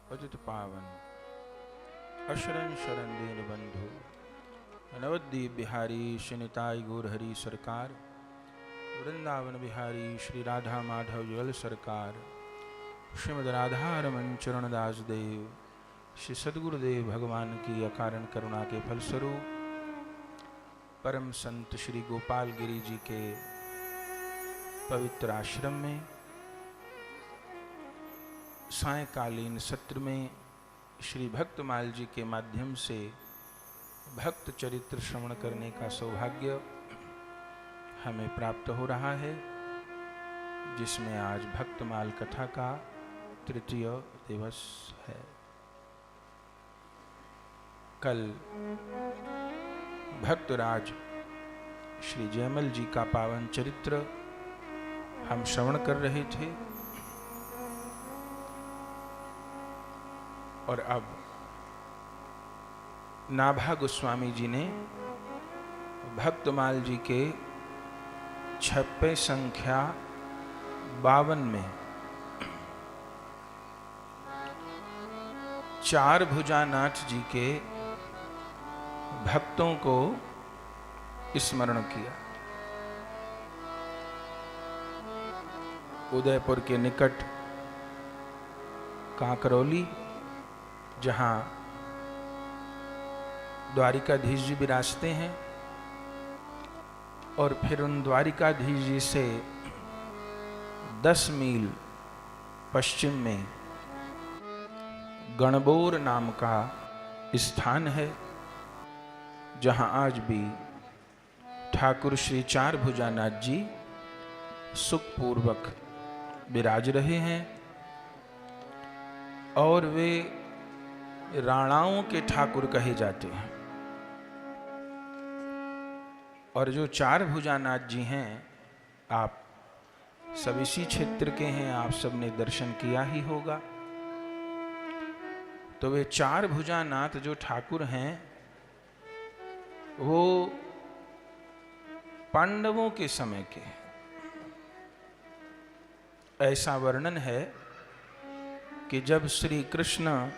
पतित पावन अशरण शरण दीन बंधु नवद्वीप बिहारी श्रीनिताई गौरहरि सरकार, वृंदावन बिहारी श्री राधा माधव जुगल सरकार, श्रीमद राधा रमन चरण दास देव, श्री सद्गुरुदेव भगवान की अकारण करुणा के फलस्वरूप परम संत श्री गोपाल गिरी जी के पवित्र आश्रम में सायकालीन सत्र में श्री भक्तमाल जी के माध्यम से भक्त चरित्र श्रवण करने का सौभाग्य हमें प्राप्त हो रहा है, जिसमें आज भक्तमाल कथा का तृतीय दिवस है। कल भक्तराज श्री जयमल जी का पावन चरित्र हम श्रवण कर रहे थे और अब नाभा गोस्वामी जी ने भक्तमाल जी के छप्पे संख्या 52 में चार भुजानाथ जी के भक्तों को स्मरण किया। उदयपुर के निकट कांकरौली, जहां द्वारिकाधीश जी विराजते हैं, और फिर उन द्वारिकाधीश जी से 10 मील पश्चिम में गणबोर नाम का स्थान है, जहां आज भी ठाकुर श्री चार भुजानाथ जी सुखपूर्वक विराज रहे हैं और वे राणाओं के ठाकुर कहे जाते हैं। और जो चार भुजानाथ जी हैं, आप सब इसी क्षेत्र के हैं, आप सबने दर्शन किया ही होगा। तो वे चार भुजानाथ जो ठाकुर हैं, वो पांडवों के समय के। ऐसा वर्णन है कि जब श्री कृष्ण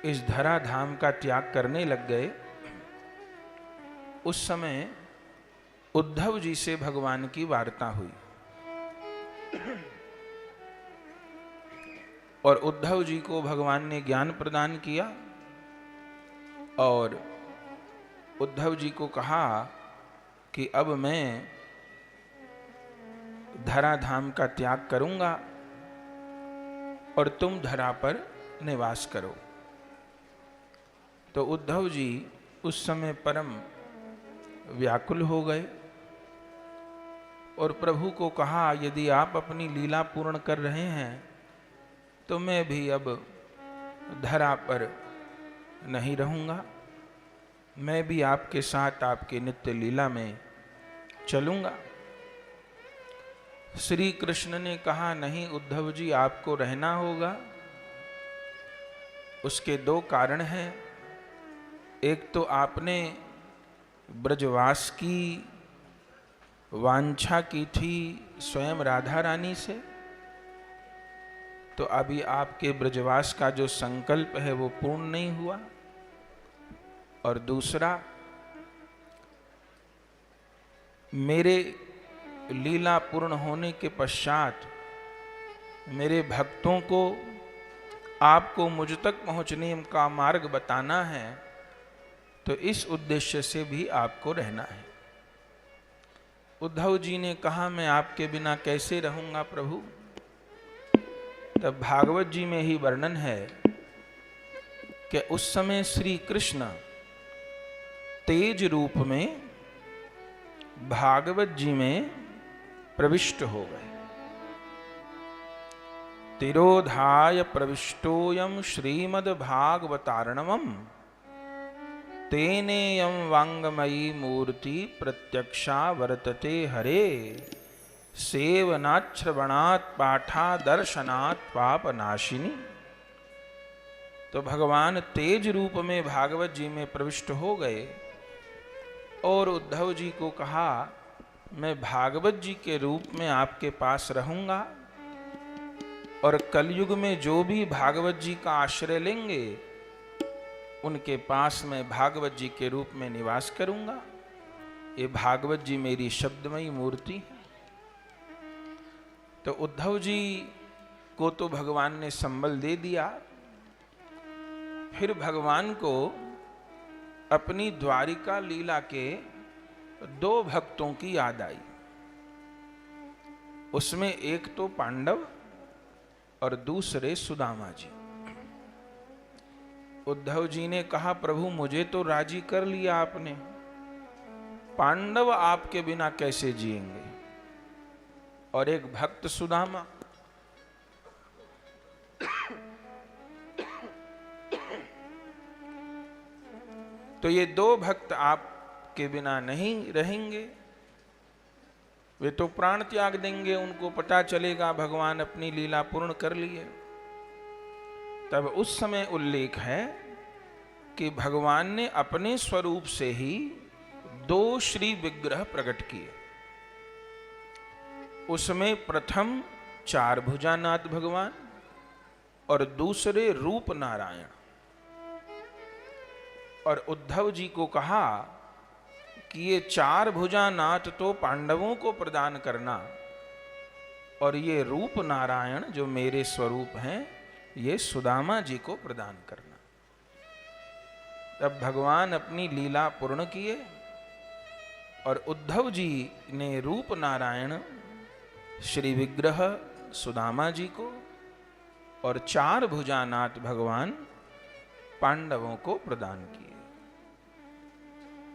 इस धराधाम का त्याग करने लग गए, उस समय उद्धव जी से भगवान की वार्ता हुई और उद्धव जी को भगवान ने ज्ञान प्रदान किया और उद्धव जी को कहा कि अब मैं धराधाम का त्याग करूंगा और तुम धरा पर निवास करो। तो उद्धव जी उस समय परम व्याकुल हो गए और प्रभु को कहा, यदि आप अपनी लीला पूर्ण कर रहे हैं तो मैं भी अब धरा पर नहीं रहूंगा, मैं भी आपके साथ आपके नित्य लीला में चलूंगा। श्री कृष्ण ने कहा, नहीं उद्धव जी, आपको रहना होगा। उसके 2 कारण हैं। एक तो आपने ब्रजवास की वांछा की थी स्वयं राधा रानी से, तो अभी आपके ब्रजवास का जो संकल्प है वो पूर्ण नहीं हुआ। और दूसरा, मेरे लीला पूर्ण होने के पश्चात मेरे भक्तों को आपको मुझ तक पहुंचने का मार्ग बताना है, तो इस उद्देश्य से भी आपको रहना है। उद्धव जी ने कहा, मैं आपके बिना कैसे रहूंगा प्रभु। तब भागवत जी में ही वर्णन है कि उस समय श्री कृष्ण तेज रूप में भागवत जी में प्रविष्ट हो गए। तिरोधाय प्रविष्टोयम श्रीमद् भागवतार्णवम तेनेयम वांगमयी मूर्ति प्रत्यक्षा वर्तते हरे सेवनात् श्रवणात् पाठा दर्शनात् पापनाशिनी। तो भगवान तेज रूप में भागवत जी में प्रविष्ट हो गए और उद्धव जी को कहा, मैं भागवत जी के रूप में आपके पास रहूंगा और कलयुग में जो भी भागवत जी का आश्रय लेंगे उनके पास मैं भागवत जी के रूप में निवास करूंगा। ये भागवत जी मेरी शब्दमयी मूर्ति है। तो उद्धव जी को तो भगवान ने संबल दे दिया। फिर भगवान को अपनी द्वारिका लीला के 2 भक्तों की याद आई। उसमें एक तो पांडव और दूसरे सुदामा जी। उद्धव जी ने कहा, प्रभु मुझे तो राजी कर लिया आपने, पांडव आपके बिना कैसे जिएंगे? और एक भक्त सुदामा। तो ये 2 भक्त आपके बिना नहीं रहेंगे, वे तो प्राण त्याग देंगे। उनको पता चलेगा भगवान अपनी लीला पूर्ण कर लिए। तब उस समय उल्लेख है कि भगवान ने अपने स्वरूप से ही 2 श्री विग्रह प्रकट किए। उसमें प्रथम 4 भुजानाथ भगवान और दूसरे रूप नारायण। और उद्धव जी को कहा कि ये 4 भुजानाथ तो पांडवों को प्रदान करना और ये रूप नारायण जो मेरे स्वरूप हैं ये सुदामा जी को प्रदान करना। तब भगवान अपनी लीला पूर्ण किए और उद्धव जी ने रूप नारायण श्री विग्रह सुदामा जी को और 4 भुजानाथ भगवान पांडवों को प्रदान किए।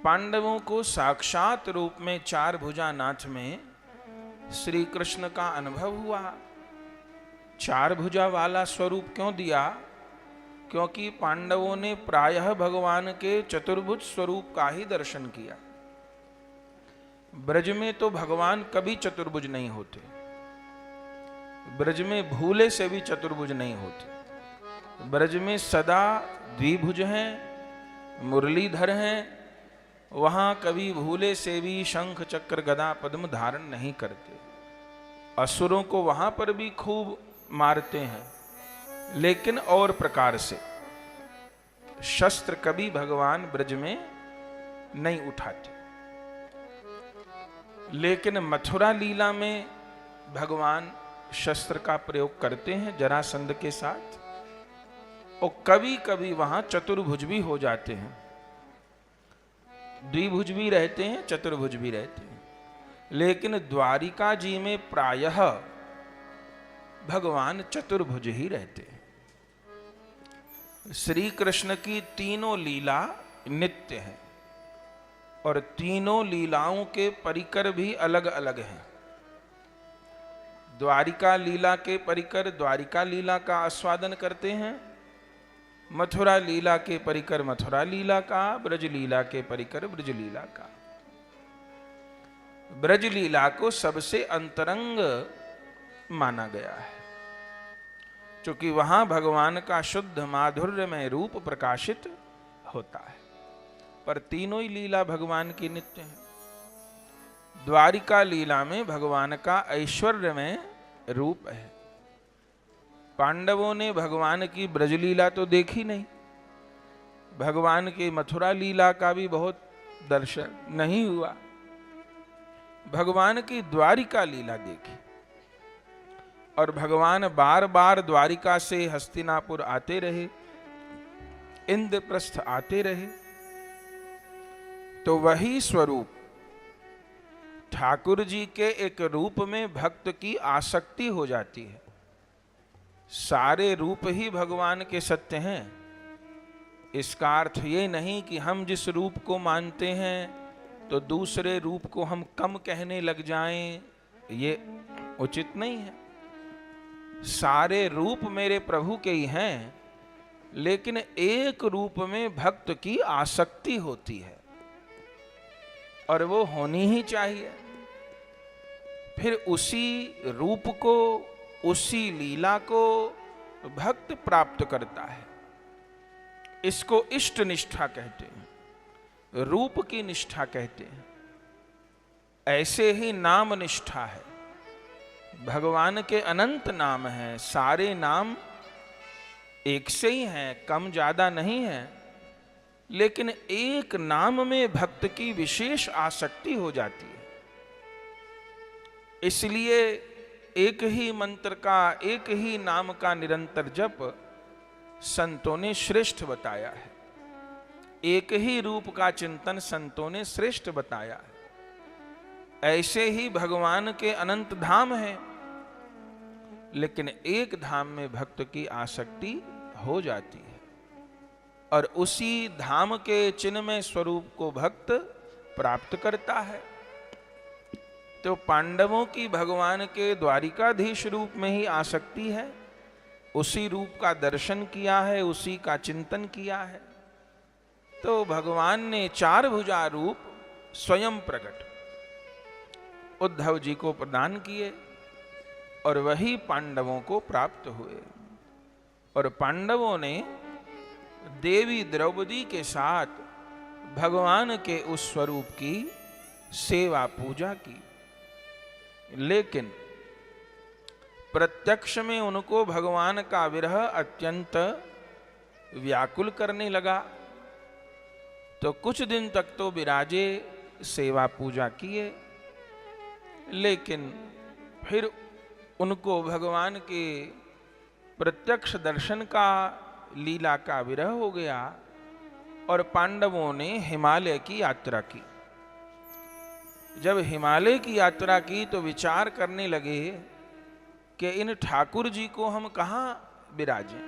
पांडवों को साक्षात रूप में 4 भुजानाथ में श्री कृष्ण का अनुभव हुआ। 4 भुजा वाला स्वरूप क्यों दिया? क्योंकि पांडवों ने प्रायः भगवान के चतुर्भुज स्वरूप का ही दर्शन किया। ब्रज में तो भगवान कभी चतुर्भुज नहीं होते, ब्रज में भूले से भी चतुर्भुज नहीं होते। ब्रज में सदा द्विभुज हैं, मुरलीधर हैं, वहां कभी भूले से भी शंख चक्र गदा पद्म धारण नहीं करते। असुरों को वहां पर भी खूब मारते हैं, लेकिन और प्रकार से शस्त्र कभी भगवान ब्रज में नहीं उठाते। लेकिन मथुरा लीला में भगवान शस्त्र का प्रयोग करते हैं जरासंध के साथ, और कभी कभी वहां चतुर्भुज भी हो जाते हैं। द्विभुज भी रहते हैं, चतुर्भुज भी रहते हैं। लेकिन द्वारिका जी में प्रायः भगवान चतुर्भुज ही रहते हैं। श्री कृष्ण की तीनों लीला नित्य है और तीनों लीलाओं के परिकर भी अलग अलग हैं। द्वारिका लीला के परिकर द्वारिका लीला का आस्वादन करते हैं, मथुरा लीला के परिकर मथुरा लीला का, ब्रज लीला के परिकर ब्रज लीला का। ब्रज लीला को सबसे अंतरंग माना गया है, क्योंकि वहां भगवान का शुद्ध माधुर्यमय रूप प्रकाशित होता है। पर तीनों ही लीला भगवान की नित्य है। द्वारिका लीला में भगवान का ऐश्वर्यमय रूप है। पांडवों ने भगवान की ब्रज लीला तो देखी नहीं, भगवान की मथुरा लीला का भी बहुत दर्शन नहीं हुआ, भगवान की द्वारिका लीला देखी। और भगवान बार बार द्वारिका से हस्तिनापुर आते रहे, इंद्रप्रस्थ आते रहे। तो वही स्वरूप ठाकुर जी के एक रूप में भक्त की आसक्ति हो जाती है। सारे रूप ही भगवान के सत्य हैं। इसका अर्थ ये नहीं कि हम जिस रूप को मानते हैं तो दूसरे रूप को हम कम कहने लग जाएं, ये उचित नहीं है। सारे रूप मेरे प्रभु के ही हैं, लेकिन एक रूप में भक्त की आसक्ति होती है और वो होनी ही चाहिए। फिर उसी रूप को, उसी लीला को भक्त प्राप्त करता है। इसको इष्ट निष्ठा कहते हैं, रूप की निष्ठा कहते हैं। ऐसे ही नाम निष्ठा है। भगवान के अनंत नाम हैं, सारे नाम एक से ही हैं, कम ज्यादा नहीं है, लेकिन एक नाम में भक्त की विशेष आसक्ति हो जाती है। इसलिए एक ही मंत्र का, एक ही नाम का निरंतर जप संतों ने श्रेष्ठ बताया है। एक ही रूप का चिंतन संतों ने श्रेष्ठ बताया है। ऐसे ही भगवान के अनंत धाम हैं, लेकिन एक धाम में भक्त की आसक्ति हो जाती है और उसी धाम के चिन्मय स्वरूप को भक्त प्राप्त करता है। तो पांडवों की भगवान के द्वारिकाधीश रूप में ही आसक्ति है, उसी रूप का दर्शन किया है, उसी का चिंतन किया है। तो भगवान ने 4 भुजा रूप स्वयं प्रकट उद्धव जी को प्रदान किए और वही पांडवों को प्राप्त हुए। और पांडवों ने देवी द्रौपदी के साथ भगवान के उस स्वरूप की सेवा पूजा की, लेकिन प्रत्यक्ष में उनको भगवान का विरह अत्यंत व्याकुल करने लगा। तो कुछ दिन तक तो विराजे, सेवा पूजा किए, लेकिन फिर उनको भगवान के प्रत्यक्ष दर्शन का, लीला का विरह हो गया और पांडवों ने हिमालय की यात्रा की। जब हिमालय की यात्रा की तो विचार करने लगे कि इन ठाकुर जी को हम कहाँ विराजें।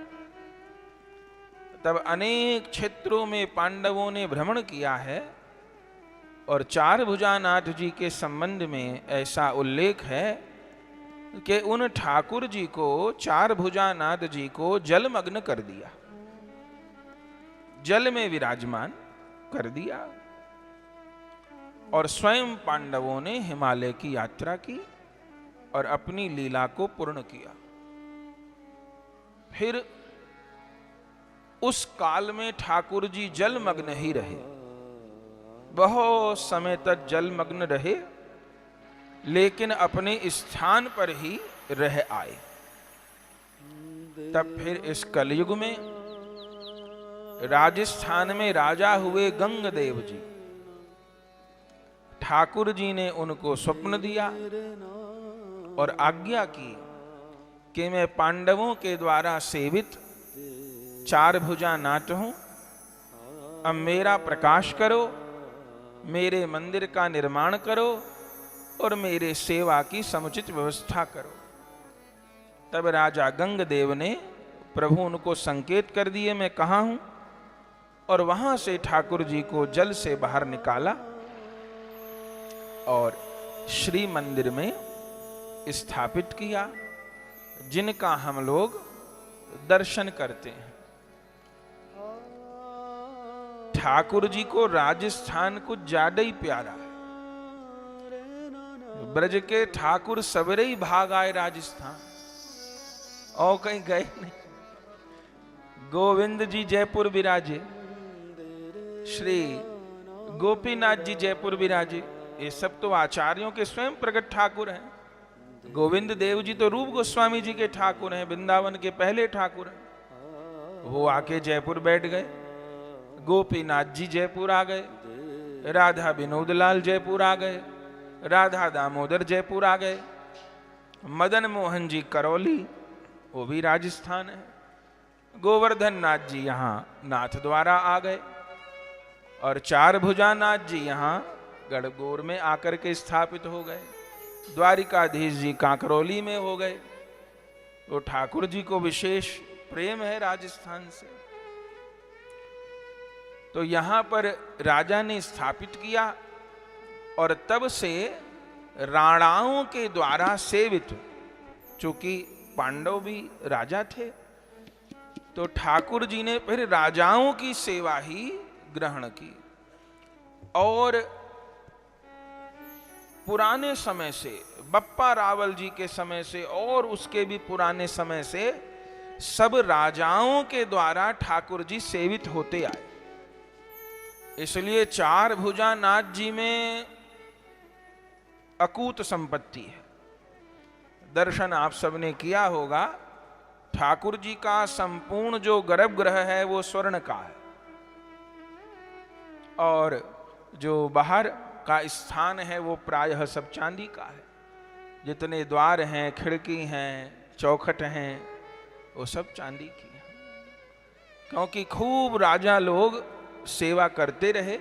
तब अनेक क्षेत्रों में पांडवों ने भ्रमण किया है और 4 भुजानाथ जी के संबंध में ऐसा उल्लेख है कि उन ठाकुर जी को, 4 भुजानाथ जी को जलमग्न कर दिया, जल में विराजमान कर दिया। और स्वयं पांडवों ने हिमालय की यात्रा की और अपनी लीला को पूर्ण किया। फिर उस काल में ठाकुर जी जलमग्न ही रहे, बहुत समय तक जलमग्न रहे, लेकिन अपने स्थान पर ही रह आए। तब फिर इस कलयुग में राजस्थान में राजा हुए गंगदेव जी। ठाकुर जी ने उनको स्वप्न दिया और आज्ञा की कि मैं पांडवों के द्वारा सेवित 4 भुजानाथ हूं, अब मेरा प्रकाश करो, मेरे मंदिर का निर्माण करो और मेरे सेवा की समुचित व्यवस्था करो। तब राजा गंगदेव ने, प्रभु उनको संकेत कर दिए मैं कहाँ हूं, और वहां से ठाकुर जी को जल से बाहर निकाला और श्री मंदिर में स्थापित किया, जिनका हम लोग दर्शन करते हैं। ठाकुर जी को राजस्थान कुछ ज्यादा ही प्यारा है। ब्रज के ठाकुर सवेरे ही भाग आए राजस्थान, और कहीं गए नहीं। गोविंद जी जयपुर विराजे, श्री गोपीनाथ जी जयपुर विराजे, ये सब तो आचार्यों के स्वयं प्रकट ठाकुर हैं। गोविंद देव जी तो रूप गोस्वामी जी के ठाकुर हैं, वृंदावन के पहले ठाकुर हैं। वो आके जयपुर बैठ गए। गोपीनाथ जी जयपुर आ गए, राधा विनोद लाल जयपुर आ गए, राधा दामोदर जयपुर आ गए, मदन मोहन जी करौली, वो भी राजस्थान है, गोवर्धन नाथ जी यहाँ नाथ द्वारा आ गए, और 4 भुजानाथ जी यहाँ गढ़गोर में आकर के स्थापित हो गए, द्वारिकाधीश जी कांकरौली में हो गए। वो ठाकुर जी को विशेष प्रेम है राजस्थान से। तो यहां पर राजा ने स्थापित किया और तब से राणाओं के द्वारा सेवित, चूंकि पांडव भी राजा थे, तो ठाकुर जी ने फिर राजाओं की सेवा ही ग्रहण की। और पुराने समय से, बप्पा रावल जी के समय से और उसके भी पुराने समय से सब राजाओं के द्वारा ठाकुर जी सेवित होते आए। इसलिए 4 भुजानाथ जी में अकूत संपत्ति है। दर्शन आप सबने किया होगा, ठाकुर जी का संपूर्ण जो गर्भगृह है वो स्वर्ण का है, और जो बाहर का स्थान है वो प्रायः सब चांदी का है। जितने द्वार हैं, खिड़की हैं, चौखट हैं, वो सब चांदी की है, क्योंकि खूब राजा लोग सेवा करते रहे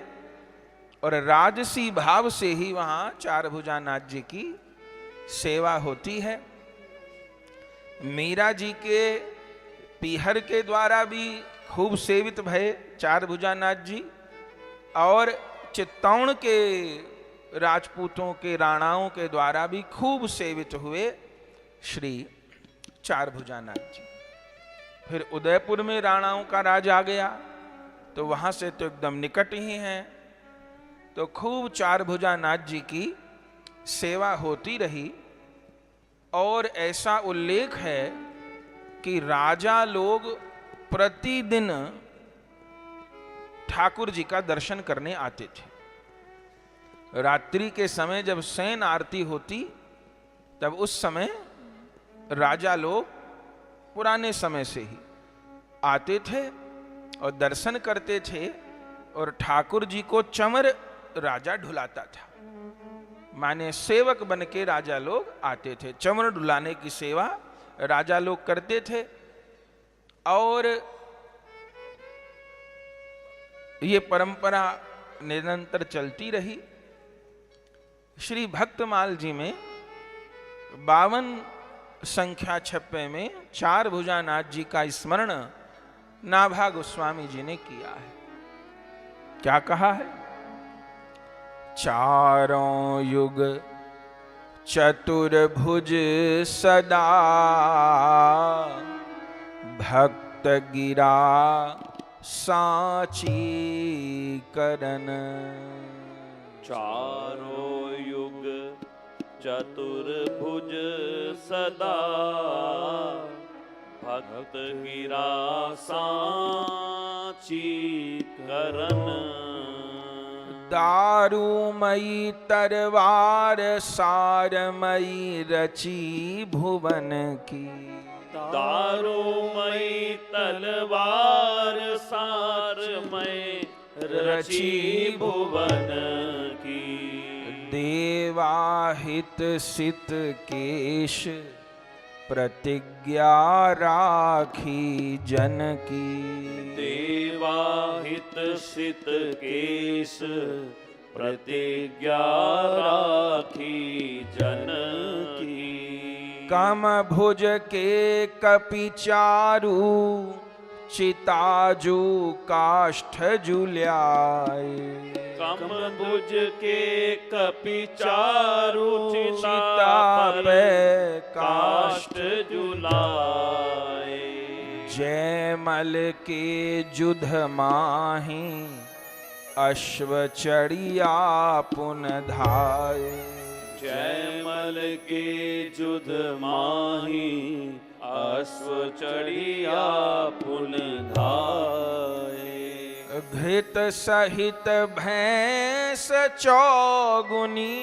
और राजसी भाव से ही वहां चार भुजानाथ जी की सेवा होती है। मीरा जी के पीहर के द्वारा भी खूब सेवित भये चार भुजानाथ जी, और चित्तौड़ के राजपूतों के राणाओं के द्वारा भी खूब सेवित हुए श्री चार भुजानाथ जी। फिर उदयपुर में राणाओं का राज आ गया, तो वहां से तो एकदम निकट ही हैं, तो खूब चार भुजानाथ जी की सेवा होती रही। और ऐसा उल्लेख है कि राजा लोग प्रतिदिन ठाकुर जी का दर्शन करने आते थे। रात्रि के समय जब शयन आरती होती, तब उस समय राजा लोग पुराने समय से ही आते थे और दर्शन करते थे, और ठाकुर जी को चंवर राजा ढुलाता था, माने सेवक बन के राजा लोग आते थे। चंवर ढुलाने की सेवा राजा लोग करते थे, और ये परंपरा निरंतर चलती रही। श्री भक्तमाल जी में 52 संख्या छप्पे में चार भुजानाथ जी का स्मरण नाभा गोस्वामी जी ने किया है। क्या कहा है? चारों युग चतुर्भुज सदा भक्त गिरा साची करन। चारों युग चतुर्भुज सदा भक्त गिरा साची करन। दारुमयी तरवार सारमयी रची भुवन की। दारुमयी तलवार सारमय रची भुवन की। देवाहित सित केश प्रतिज्ञा राखी जन की। देवाहित सित केश प्रतिज्ञा राखी जन की। कम भुज के कपि चारु चिताजू काष्ठ जुल्याए। कम भुज के कपि चारु चिता पे काष्ठ जुलाए। जयमल के जुध माही अश्व चढ़िया पुन धाये। जयमल के जुध माही अश्व चढ़िया पुन धाये। घृत सहित भैंस चौगुनी।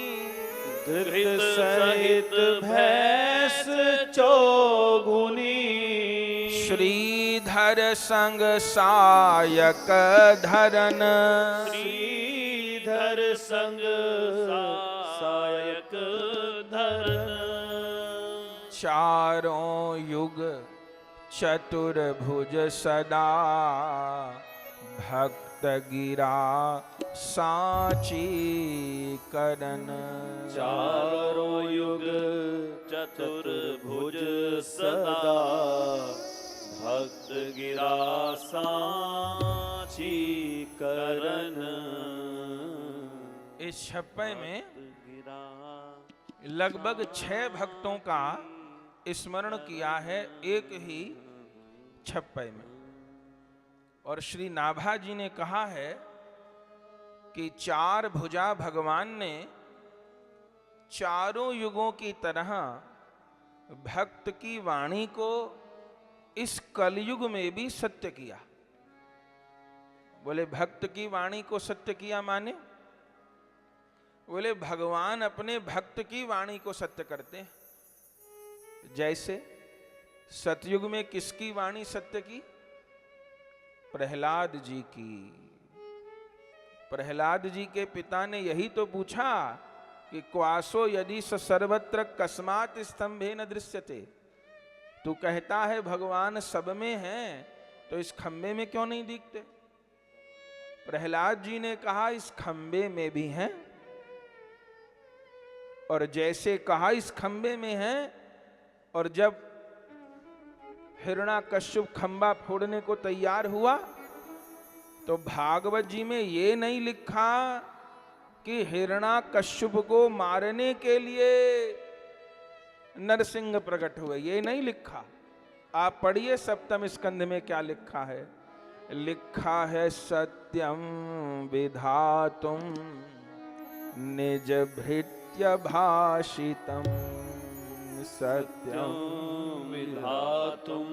घृत सहित भैंस चौगुनी। श्रीधर संग सायक धरन। श्रीधर संग सायक धरन। चारों युग चतुर्भुज सदा भक्त गिरा साची करन। चारों युग चतुर्भुज सदा भक्त गिरा साची करन। इस छप्पे में लगभग 6 भक्तों का स्मरण किया है एक ही छप्पे में। और श्री नाभा जी ने कहा है कि चार भुजा भगवान ने चारों युगों की तरह भक्त की वाणी को इस कलयुग में भी सत्य किया। बोले भक्त की वाणी को सत्य किया माने? बोले भगवान अपने भक्त की वाणी को सत्य करते हैं। जैसे सतयुग में किसकी वाणी सत्य की? प्रहलाद जी की। प्रहलाद जी के पिता ने यही तो पूछा कि क्वासो यदि स सर्वत्र कस्मात स्तंभे न दृश्यते। तू कहता है भगवान सब में है, तो इस खंबे में क्यों नहीं दिखते? प्रहलाद जी ने कहा इस खंबे में भी हैं, और जैसे कहा इस खंबे में हैं, और जब हिरण्याकश्यप खंबा फोड़ने को तैयार हुआ तो भागवत जी में ये नहीं लिखा कि हिरण्याकश्यप को मारने के लिए नरसिंह प्रकट हुए, ये नहीं लिखा। आप पढ़िए सप्तम स्कंध में क्या लिखा है। लिखा है सत्यम विधातुम निज भृत्य भाषितम, सत्यम विधातुम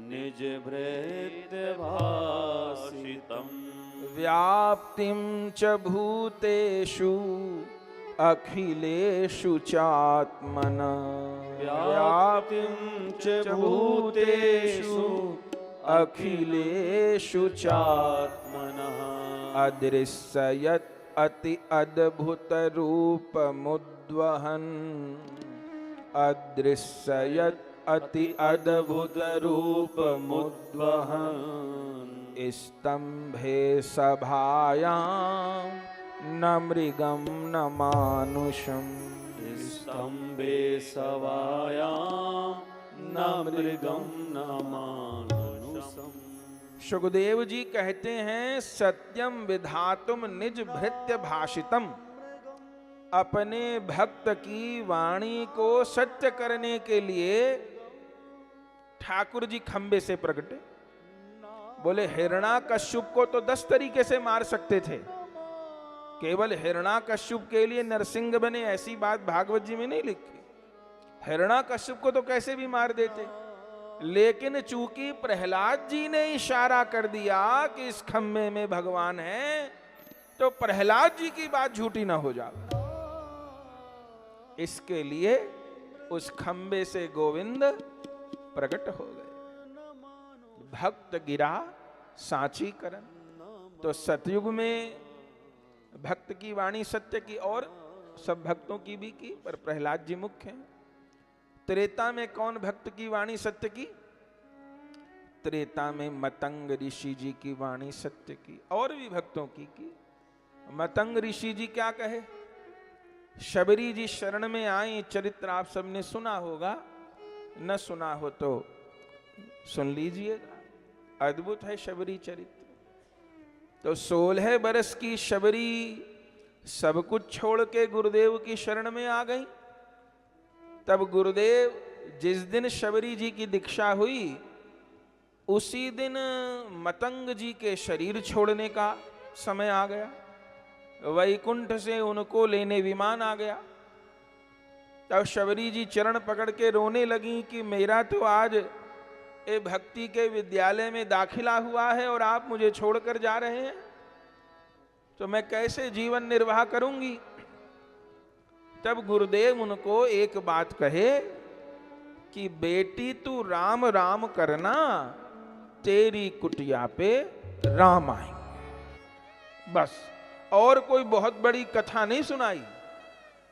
निज भृत्य भाषितम, व्याप्तिं च भूतेषु अखिलेषु चात्मना, व्याप्तिं च भूतेषु अखिलेषु चात्मनः, अदृश्ययत् अति अद्भुत रूप मुद्वहन्, अदृश्ययत् अति अद्भुत रूप मुद्वहन्, स्तंभे सभायां न मृगं न मानुषम्, स्तंभे सभायां न मृगं न मानुषम्। सुखदेव जी कहते हैं सत्यम विधातुम निज भृत्य भाषितम, अपने भक्त की वाणी को सत्य करने के लिए ठाकुर जी खंबे से प्रकटे। बोले हिरण्याकश्यप को तो 10 तरीके से मार सकते थे, केवल हिरण्याकश्यप के लिए नरसिंह बने ऐसी बात भागवत जी में नहीं लिखी। हिरण्याकश्यप को तो कैसे भी मार देते, लेकिन चूंकि प्रहलाद जी ने इशारा कर दिया कि इस खंबे में भगवान है, तो प्रहलाद जी की बात झूठी ना हो जाए, इसके लिए उस खंबे से गोविंद प्रकट हो गए। भक्त गिरा सांची करन। तो सतयुग में भक्त की वाणी सत्य की और सब भक्तों की भी की, पर प्रहलाद जी मुख्य हैं। त्रेता में कौन भक्त की वाणी सत्य की? त्रेता में मतंग ऋषि जी की वाणी सत्य की, और भी भक्तों की। मतंग ऋषि जी क्या कहे? शबरी जी शरण में आए, चरित्र आप सबने सुना होगा, न सुना हो तो सुन लीजिएगा, अद्भुत है शबरी चरित्र। तो 16 बरस की शबरी सब कुछ छोड़ के गुरुदेव की शरण में आ गई। तब गुरुदेव जिस दिन शबरी जी की दीक्षा हुई, उसी दिन मतंग जी के शरीर छोड़ने का समय आ गया। वैकुंठ से उनको लेने विमान आ गया। तब शबरी जी चरण पकड़ के रोने लगी कि मेरा तो आज ये भक्ति के विद्यालय में दाखिला हुआ है और आप मुझे छोड़कर जा रहे हैं, तो मैं कैसे जीवन निर्वाह करूंगी। तब गुरुदेव उनको एक बात कहे कि बेटी तू राम राम करना, तेरी कुटिया पे राम आएंगे। बस, और कोई बहुत बड़ी कथा नहीं सुनाई,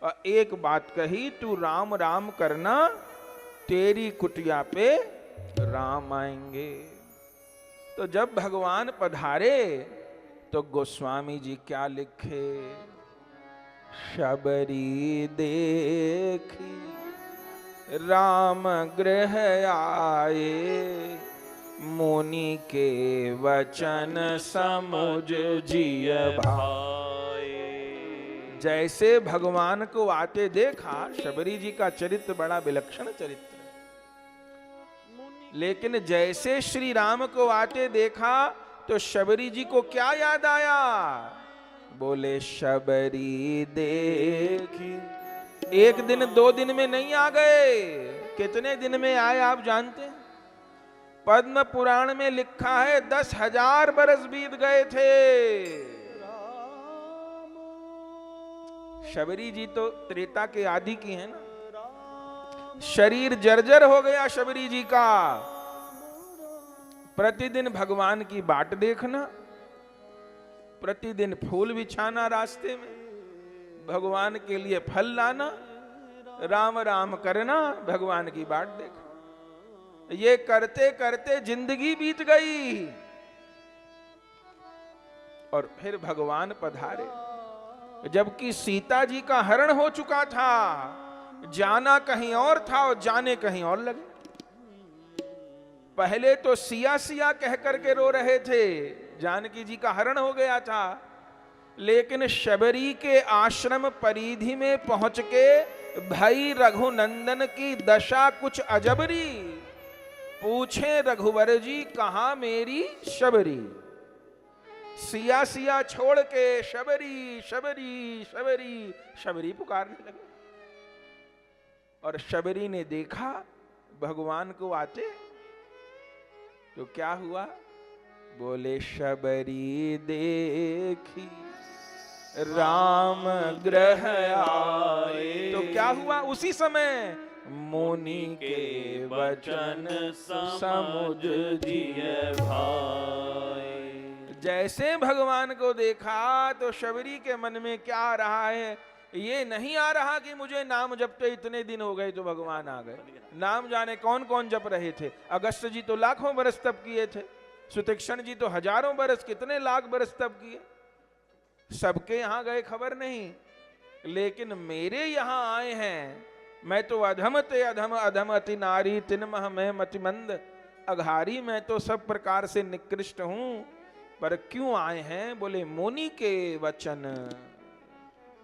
और एक बात कही, तू राम राम करना, तेरी कुटिया पे राम आएंगे। तो जब भगवान पधारे तो गोस्वामी जी क्या लिखे? शबरी देखी राम गृह आए, मुनि के वचन समुझ जिय भाए। जैसे भगवान को आते देखा, शबरी जी का चरित्र बड़ा विलक्षण चरित्र, लेकिन जैसे श्री राम को आते देखा तो शबरी जी को क्या याद आया? बोले शबरी देखी। एक दिन 2 दिन में नहीं आ गए, कितने दिन में आए आप जानते हैं? पद्म पुराण में लिखा है 10,000 बरस बीत गए थे। शबरी जी तो त्रेता के आदि की है ना। शरीर जर्जर हो गया शबरी जी का। प्रतिदिन भगवान की बाट देखना, प्रतिदिन फूल बिछाना रास्ते में, भगवान के लिए फल लाना, राम राम करना, भगवान की बाट देखना। ये करते करते जिंदगी बीत गई और फिर भगवान पधारे, जबकि सीता जी का हरण हो चुका था। जाना कहीं और था और जाने कहीं और लगे। पहले तो सिया सिया कह करके रो रहे थे, जानकी जी का हरण हो गया था, लेकिन शबरी के आश्रम परिधि में पहुंच के भाई रघुनंदन की दशा कुछ अजबरी। पूछे रघुवर जी कहां मेरी शबरी, सिया सिया छोड़ के शबरी शबरी शबरी शबरी पुकारने लगे। और शबरी ने देखा भगवान को आते, तो क्या हुआ? बोले शबरी देखी राम ग्रह आए। तो क्या हुआ? उसी समय मुनि के वचन समुझ जिय भाई। जैसे भगवान को देखा तो शबरी के मन में क्या आ रहा है? ये नहीं आ रहा कि मुझे नाम जपते इतने दिन हो गए तो भगवान आ गए। नाम जाने कौन कौन जप रहे थे। अगस्त जी तो लाखों बरस तप किए थे, सुतीक्षण जी तो हजारों बरस, कितने लाख बरस तप किए, सबके यहां गए खबर नहीं। लेकिन मेरे यहां आए हैं, मैं तो अधम ते अधम, अधम अति नारी, तिनमह मैं मतिमंद अघारी, मैं तो सब प्रकार से निकृष्ट हूं। पर क्यों आए हैं? बोले मुनि के वचन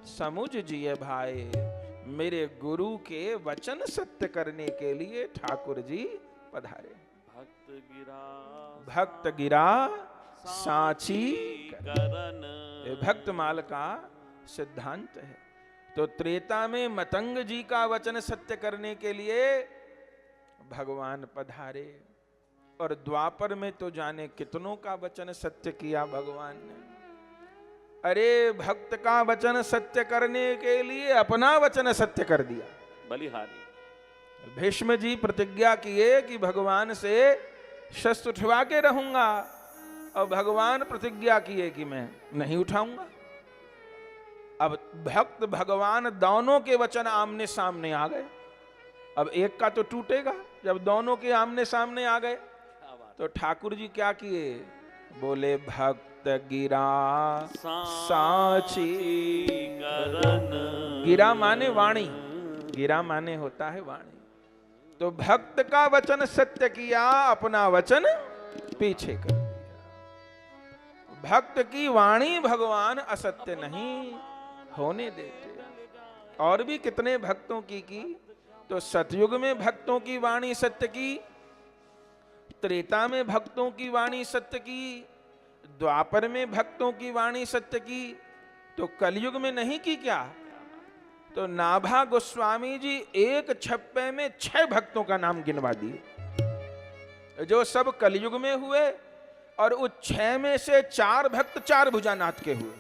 समुझ जिए भाई, मेरे गुरु के वचन सत्य करने के लिए ठाकुर जी पधारे। भक्त गिरा सांची करन, भक्त माल का सिद्धांत है। तो त्रेता में मतंग जी का वचन सत्य करने के लिए भगवान पधारे, और द्वापर में तो जाने कितनों का वचन सत्य किया भगवान ने। अरे भक्त का वचन सत्य करने के लिए अपना वचन सत्य कर दिया। बलिहारी भीष्म जी प्रतिज्ञा किए कि भगवान से शस्त्र उठवा के रहूंगा, और भगवान प्रतिज्ञा किए कि मैं नहीं उठाऊंगा। अब भक्त भगवान दोनों के वचन आमने सामने आ गए। अब एक का तो टूटेगा, जब दोनों के आमने सामने आ गए तो ठाकुर जी क्या किए? बोले भक्त गिरा सांची करन। गिरा माने वाणी, गिरा माने होता है वाणी। तो भक्त का वचन सत्य किया, अपना वचन पीछे कर दिया। भक्त की वाणी भगवान असत्य नहीं होने देते। और भी कितने भक्तों की तो सतयुग में भक्तों की वाणी सत्य की, त्रेता में भक्तों की वाणी सत्य की, द्वापर में भक्तों की वाणी सत्य की, तो कलयुग में नहीं की क्या? तो नाभा गोस्वामी जी एक छप्पे में 6 भक्तों का नाम गिनवा दिए, जो सब कलयुग में हुए, और उस 6 में से 4 भक्त 4 भुजानाथ के हुए।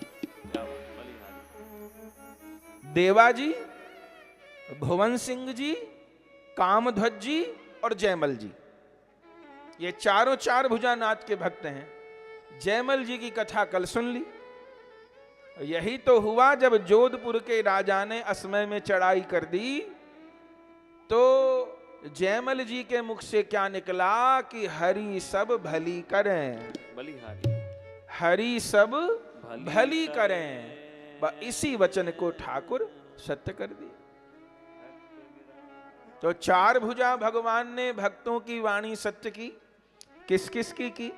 देवा जी, भुवन सिंह जी, कामध्वज जी और जयमल जी, ये चारों 4 भुजानाथ के भक्त हैं। जयमल जी की कथा कल सुन ली। यही तो हुआ जब जोधपुर के राजा ने असमय में चढ़ाई कर दी, तो जयमल जी के मुख से क्या निकला कि हरि सब भली करें, बलिहारी हरि सब भली करें। इसी वचन को ठाकुर सत्य कर दिया। तो 4 भुजा भगवान ने भक्तों की वाणी सत्य की। किस किस की?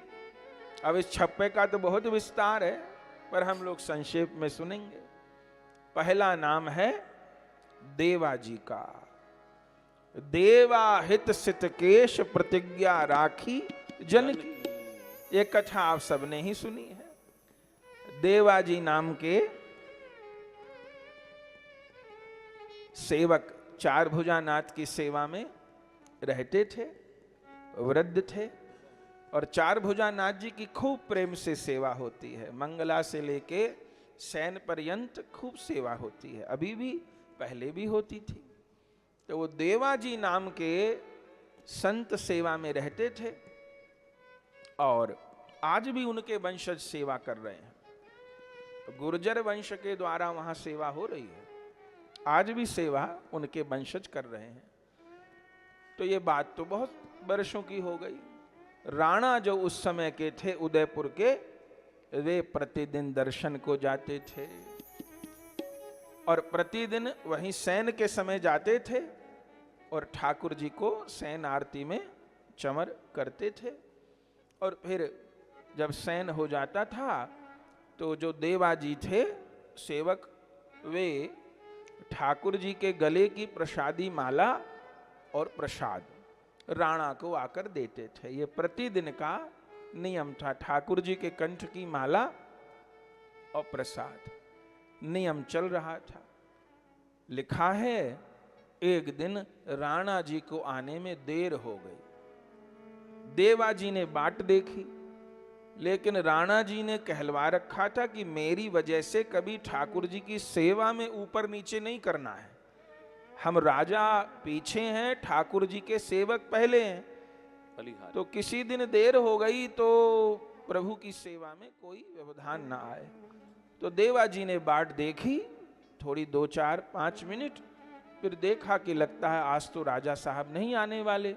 अब इस छप्पे का तो बहुत विस्तार है, पर हम लोग संक्षेप में सुनेंगे। पहला नाम है देवा जी का। देवा हित सित केश प्रतिज्ञा राखी जन की। ये कथा आप सबने ही सुनी है। देवा जी नाम के सेवक 4 भुजानाथ की सेवा में रहते थे, वृद्ध थे, और 4 भुजानाथ जी की खूब प्रेम से सेवा होती है। मंगला से लेके सैन पर्यंत खूब सेवा होती है, अभी भी, पहले भी होती थी। तो वो देवाजी नाम के संत सेवा में रहते थे और आज भी उनके वंशज सेवा कर रहे हैं। तो गुर्जर वंश के द्वारा वहां सेवा हो रही है, आज भी सेवा उनके वंशज कर रहे हैं। तो ये बात तो बहुत वर्षों की हो गई। राणा जो उस समय के थे उदयपुर के, वे प्रतिदिन दर्शन को जाते थे और प्रतिदिन वहीं शयन के समय जाते थे और ठाकुर जी को शयन आरती में चमर करते थे। और फिर जब शयन हो जाता था तो जो देवाजी थे सेवक, वे ठाकुर जी के गले की प्रसादी माला और प्रसाद राणा को आकर देते थे। ये प्रतिदिन का नियम था। ठाकुर जी के कंठ की माला और प्रसाद नियम चल रहा था। लिखा है एक दिन राणा जी को आने में देर हो गई। देवाजी ने बाट देखी, लेकिन राणा जी ने कहलवा रखा था कि मेरी वजह से कभी ठाकुर जी की सेवा में ऊपर नीचे नहीं करना है। हम राजा पीछे हैं, ठाकुर जी के सेवक पहले हैं। बलिहारी। तो किसी दिन देर हो गई तो प्रभु की सेवा में कोई व्यवधान ना आए। तो देवाजी ने बाट देखी थोड़ी 2, 4, 5 मिनट, फिर देखा कि लगता है आज तो राजा साहब नहीं आने वाले।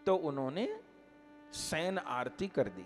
तो उन्होंने शयन आरती कर दी।